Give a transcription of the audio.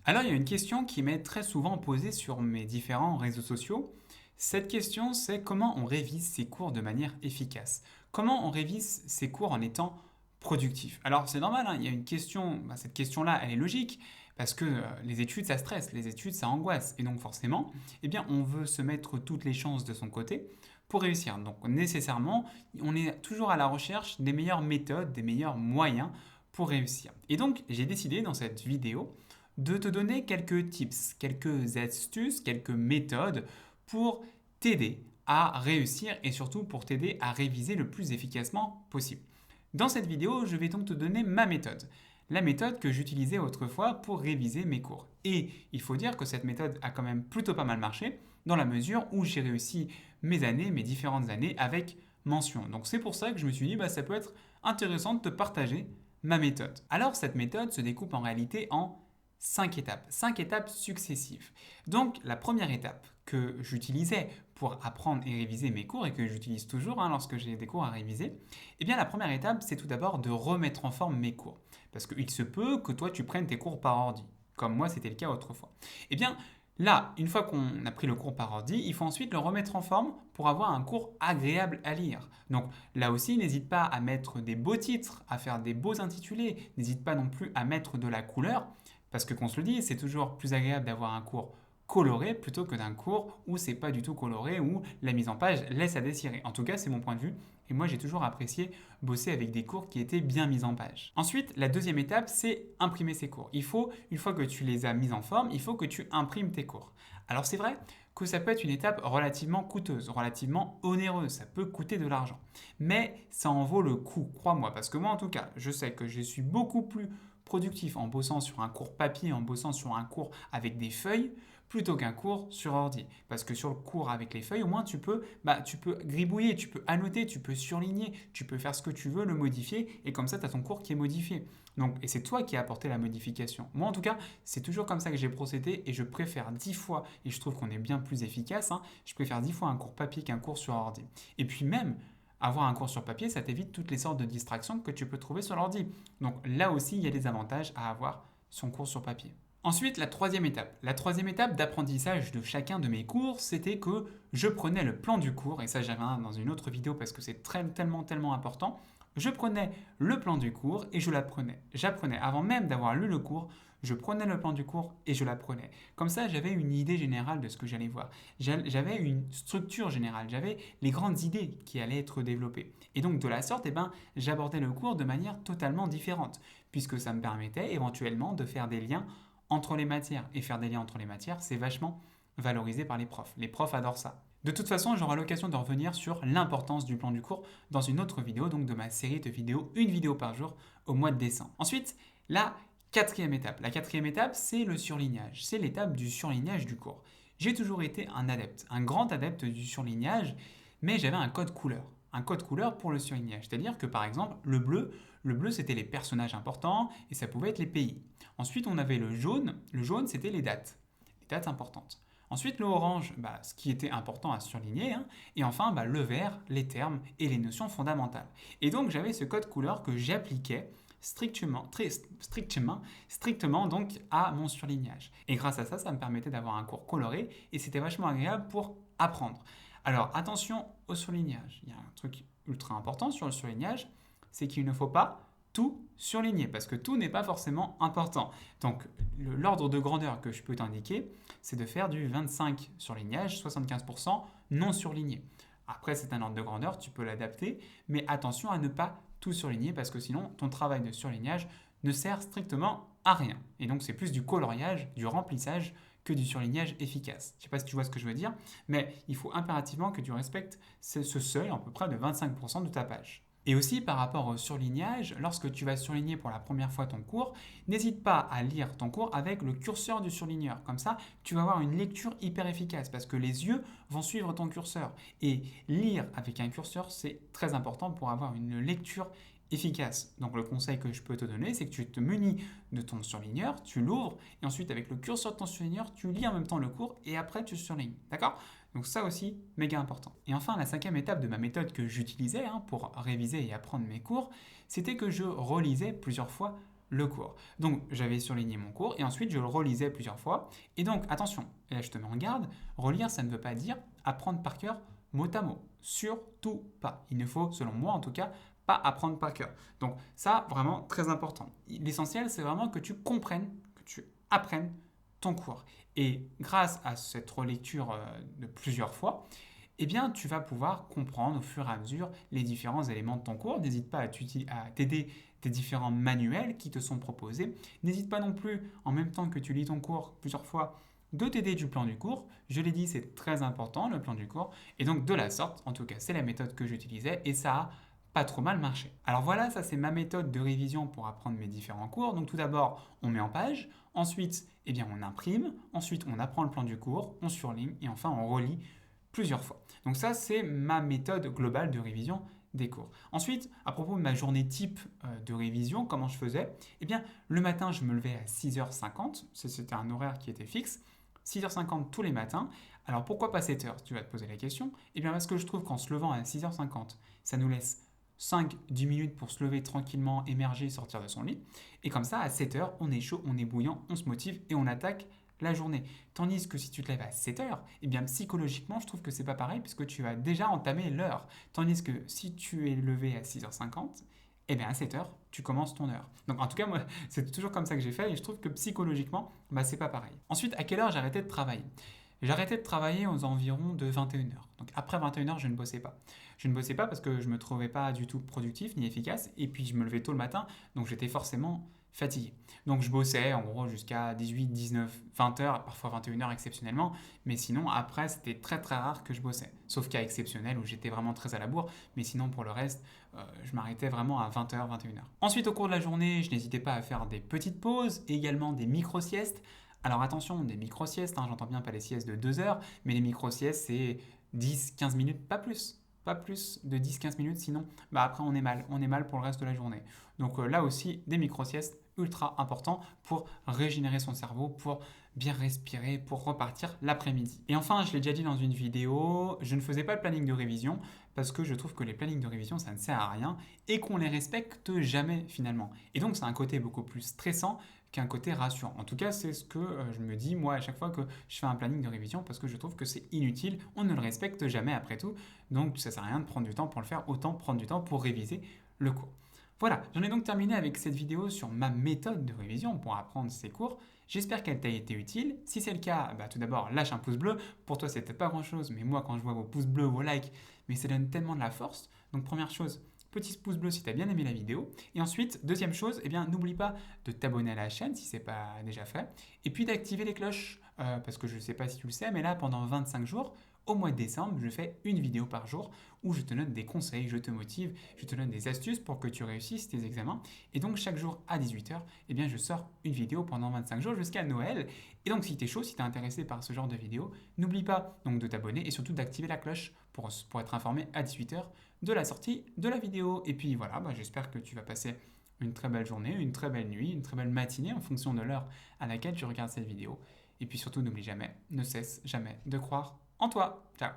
Alors, il y a une question qui m'est très souvent posée sur mes différents réseaux sociaux. Cette question, c'est comment on révise ses cours de manière efficace. Comment on révise ses cours en étant productif. Alors, c'est normal, hein, il y a une question, cette question-là, elle est logique, parce que les études, ça stresse, les études, ça angoisse. Et donc, forcément, eh bien, on veut se mettre toutes les chances de son côté pour réussir. Donc, nécessairement, on est toujours à la recherche des meilleures méthodes, des meilleurs moyens pour réussir. Et donc, j'ai décidé dans cette vidéo de te donner quelques tips, quelques astuces, quelques méthodes pour t'aider à réussir et surtout pour t'aider à réviser le plus efficacement possible. Dans cette vidéo, je vais donc te donner ma méthode. La méthode que j'utilisais autrefois pour réviser mes cours. Et il faut dire que cette méthode a quand même plutôt pas mal marché dans la mesure où j'ai réussi mes différentes années avec mention. Donc c'est pour ça que je me suis dit, ça peut être intéressant de te partager ma méthode. Alors cette méthode se découpe en réalité en 5 étapes successives. Donc la première étape que j'utilisais pour apprendre et réviser mes cours et que j'utilise toujours lorsque j'ai des cours à réviser, eh bien la première étape c'est tout d'abord de remettre en forme mes cours. Parce qu'il se peut que toi tu prennes tes cours par ordi, comme moi c'était le cas autrefois. Eh bien là, une fois qu'on a pris le cours par ordi, il faut ensuite le remettre en forme pour avoir un cours agréable à lire. Donc là aussi, n'hésite pas à mettre des beaux titres, à faire des beaux intitulés, n'hésite pas non plus à mettre de la couleur, parce que qu'on se le dit, c'est toujours plus agréable d'avoir un cours coloré plutôt que d'un cours où c'est pas du tout coloré, où la mise en page laisse à désirer. En tout cas, c'est mon point de vue. Et moi, j'ai toujours apprécié bosser avec des cours qui étaient bien mis en page. Ensuite, la deuxième étape, c'est imprimer ces cours. Il faut, une fois que tu les as mis en forme, il faut que tu imprimes tes cours. Alors c'est vrai que ça peut être une étape relativement coûteuse, relativement onéreuse, ça peut coûter de l'argent. Mais ça en vaut le coup, crois-moi, parce que moi en tout cas, je sais que je suis beaucoup plus productif en bossant sur un cours papier, en bossant sur un cours avec des feuilles, plutôt qu'un cours sur ordi. Parce que sur le cours avec les feuilles, au moins tu peux gribouiller, tu peux annoter, tu peux surligner, tu peux faire ce que tu veux, le modifier, et comme ça, tu as ton cours qui est modifié. Donc, et c'est toi qui as apporté la modification. Moi, en tout cas, c'est toujours comme ça que j'ai procédé, et je préfère 10 fois, et je trouve qu'on est bien plus efficace, je préfère 10 fois un cours papier qu'un cours sur ordi. Et puis même, avoir un cours sur papier, ça t'évite toutes les sortes de distractions que tu peux trouver sur l'ordi. Donc là aussi, il y a des avantages à avoir son cours sur papier. Ensuite, la troisième étape. La troisième étape d'apprentissage de chacun de mes cours, c'était que je prenais le plan du cours, et ça j'avais un dans une autre vidéo parce que c'est tellement important. Je prenais le plan du cours et je l'apprenais. J'apprenais avant même d'avoir lu le cours, je prenais le plan du cours et je l'apprenais. Comme ça, j'avais une idée générale de ce que j'allais voir. J'avais une structure générale, j'avais les grandes idées qui allaient être développées. Et donc de la sorte, j'abordais le cours de manière totalement différente, puisque ça me permettait éventuellement de faire des liens entre les matières. Et faire des liens entre les matières, c'est vachement valorisé par les profs. Les profs adorent ça. De toute façon, j'aurai l'occasion de revenir sur l'importance du plan du cours dans une autre vidéo, donc de ma série de vidéos, une vidéo par jour au mois de décembre. Ensuite, la quatrième étape. La quatrième étape, c'est le surlignage. C'est l'étape du surlignage du cours. J'ai toujours été un adepte, un grand adepte du surlignage, mais j'avais un code couleur. Un code couleur pour le surlignage. C'est-à-dire que par exemple, le bleu c'était les personnages importants et ça pouvait être les pays. Ensuite, on avait le jaune c'était les dates importantes. Ensuite, le orange, ce qui était important à surligner. Et enfin, le vert, les termes et les notions fondamentales. Et donc, j'avais ce code couleur que j'appliquais strictement donc à mon surlignage. Et grâce à ça, ça me permettait d'avoir un cours coloré et c'était vachement agréable pour apprendre. Alors attention au surlignage. Il y a un truc ultra important sur le surlignage, c'est qu'il ne faut pas tout surligner parce que tout n'est pas forcément important. Donc l'ordre de grandeur que je peux t'indiquer, c'est de faire du 25 surlignage, 75% non surligné. Après, c'est un ordre de grandeur, tu peux l'adapter, mais attention à ne pas tout surligner parce que sinon, ton travail de surlignage ne sert strictement à rien. Et donc, c'est plus du coloriage, du remplissage que du surlignage efficace. Je ne sais pas si tu vois ce que je veux dire, mais il faut impérativement que tu respectes ce seuil à peu près de 25% de ta page. Et aussi par rapport au surlignage, lorsque tu vas surligner pour la première fois ton cours, n'hésite pas à lire ton cours avec le curseur du surligneur. Comme ça, tu vas avoir une lecture hyper efficace parce que les yeux vont suivre ton curseur. Et lire avec un curseur, c'est très important pour avoir une lecture efficace. Donc le conseil que je peux te donner, c'est que tu te munis de ton surligneur, tu l'ouvres, et ensuite avec le curseur de ton surligneur, tu lis en même temps le cours, et après tu surlignes. D'accord? Donc ça aussi, méga important. Et enfin, la cinquième étape de ma méthode que j'utilisais pour réviser et apprendre mes cours, c'était que je relisais plusieurs fois le cours. Donc, j'avais surligné mon cours et ensuite, je le relisais plusieurs fois. Et donc, attention, et là, je te mets en garde, relire, ça ne veut pas dire apprendre par cœur mot à mot. Surtout pas. Il ne faut, selon moi en tout cas, pas apprendre par cœur. Donc, ça, vraiment très important. L'essentiel, c'est vraiment que tu comprennes, que tu apprennes ton cours. Et grâce à cette relecture de plusieurs fois, eh bien, tu vas pouvoir comprendre au fur et à mesure les différents éléments de ton cours. N'hésite pas à t'aider des différents manuels qui te sont proposés. N'hésite pas non plus, en même temps que tu lis ton cours plusieurs fois, de t'aider du plan du cours. Je l'ai dit, c'est très important, le plan du cours. Et donc, de la sorte, en tout cas, c'est la méthode que j'utilisais et ça a pas trop mal marché. Alors voilà, ça c'est ma méthode de révision pour apprendre mes différents cours. Donc tout d'abord, on met en page, ensuite, eh bien, on imprime, ensuite on apprend le plan du cours, on surligne et enfin on relit plusieurs fois. Donc ça, c'est ma méthode globale de révision des cours. Ensuite, à propos de ma journée type de révision, comment je faisais? Eh bien, le matin, je me levais à 6h50, c'était un horaire qui était fixe, 6h50 tous les matins. Alors pourquoi pas 7h? Tu vas te poser la question. Eh bien parce que je trouve qu'en se levant à 6h50, ça nous laisse 5-10 minutes pour se lever tranquillement, émerger, sortir de son lit. Et comme ça, à 7h, on est chaud, on est bouillant, on se motive et on attaque la journée. Tandis que si tu te lèves à 7h, eh bien psychologiquement, je trouve que c'est pas pareil puisque tu vas déjà entamer l'heure. Tandis que si tu es levé à 6h50, eh bien à 7h, tu commences ton heure. Donc en tout cas, moi, c'est toujours comme ça que j'ai fait et je trouve que psychologiquement, c'est pas pareil. Ensuite, à quelle heure j'arrêtais de travailler? J'arrêtais de travailler aux environs de 21h. Donc après 21h, je ne bossais pas. Je ne bossais pas parce que je ne me trouvais pas du tout productif ni efficace. Et puis je me levais tôt le matin, donc j'étais forcément fatigué. Donc je bossais en gros jusqu'à 18, 19, 20 heures, parfois 21h exceptionnellement. Mais sinon, après, c'était très très rare que je bossais. Sauf cas exceptionnel où j'étais vraiment très à la bourre. Mais sinon, pour le reste, je m'arrêtais vraiment à 20h, 21h. Ensuite, au cours de la journée, je n'hésitais pas à faire des petites pauses, également des micro-siestes. Alors attention, des micro-siestes, j'entends bien pas les siestes de 2 heures, mais les micro-siestes, c'est 10-15 minutes, pas plus. Pas plus de 10-15 minutes, sinon après on est mal pour le reste de la journée. Donc là aussi, des micro-siestes ultra importants pour régénérer son cerveau, pour bien respirer, pour repartir l'après-midi. Et enfin, je l'ai déjà dit dans une vidéo, je ne faisais pas le planning de révision parce que je trouve que les plannings de révision, ça ne sert à rien et qu'on les respecte jamais finalement. Et donc, c'est un côté beaucoup plus stressant qu'un côté rassurant. En tout cas, c'est ce que je me dis moi à chaque fois que je fais un planning de révision parce que je trouve que c'est inutile, on ne le respecte jamais après tout, donc ça ne sert à rien de prendre du temps pour le faire, autant prendre du temps pour réviser le cours. Voilà, j'en ai donc terminé avec cette vidéo sur ma méthode de révision pour apprendre ces cours. J'espère qu'elle t'a été utile. Si c'est le cas, tout d'abord, lâche un pouce bleu. Pour toi, c'est peut-être pas grand-chose, mais moi, quand je vois vos pouces bleus, vos likes, mais ça donne tellement de la force. Donc, première chose, petit pouce bleu si tu as bien aimé la vidéo. Et ensuite, deuxième chose, n'oublie pas de t'abonner à la chaîne si ce n'est pas déjà fait. Et puis d'activer les cloches, parce que je ne sais pas si tu le sais, mais là, pendant 25 jours, au mois de décembre, je fais une vidéo par jour où je te donne des conseils, je te motive, je te donne des astuces pour que tu réussisses tes examens. Et donc, chaque jour à 18h, je sors une vidéo pendant 25 jours jusqu'à Noël. Et donc, si tu es chaud, si tu es intéressé par ce genre de vidéo, n'oublie pas donc de t'abonner et surtout d'activer la cloche pour être informé à 18h de la sortie de la vidéo. Et puis voilà, j'espère que tu vas passer une très belle journée, une très belle nuit, une très belle matinée en fonction de l'heure à laquelle tu regardes cette vidéo. Et puis surtout, n'oublie jamais, ne cesse jamais de croire en toi. Ciao.